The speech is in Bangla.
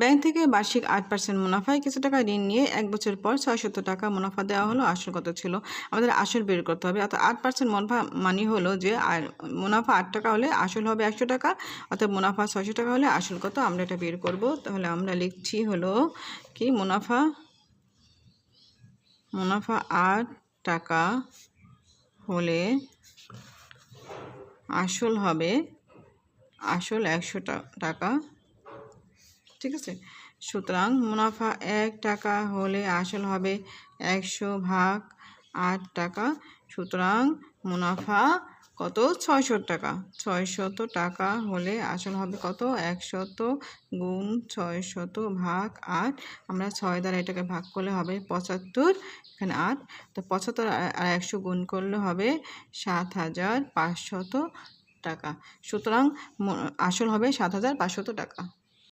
ব্যাংক থেকে বার্ষিক 8% মুনাফায় কিছু টাকা ঋণ নিয়ে 1 বছর পর 600 টাকা মুনাফা দেওয়া হলো। আসল কত ছিল? আমাদের আসল বের করতে হবে। অর্থাৎ 8% মুনাফা মানে হলো যে মুনাফা 8 টাকা হলে আসল হবে 100 টাকা, অর্থাৎ মুনাফা 600 টাকা হলে আসল কত আমরা এটা বের করব। তাহলে আমরা লিখছি হলো কি মুনাফা 8 টাকা হলে আসল হবে 100 টাকা। ঠিক আছে, সুতরাং মুনাফা 1 টাকা হলে আসল হবে 100 ভাগ 8 টাকা। সুতরাং মুনাফা কত? 600 টাকা। 600 টাকা হলে আসল হবে কত? 100 গুণ 600 ভাগ 8। আমরা 6 দ্বারা এটাকে ভাগ করলে হবে 75, এখানে 8, তো 75 আর 100 গুণ করলে হবে 7500 টাকা। সুতরাং আসল হবে 7500 টাকা।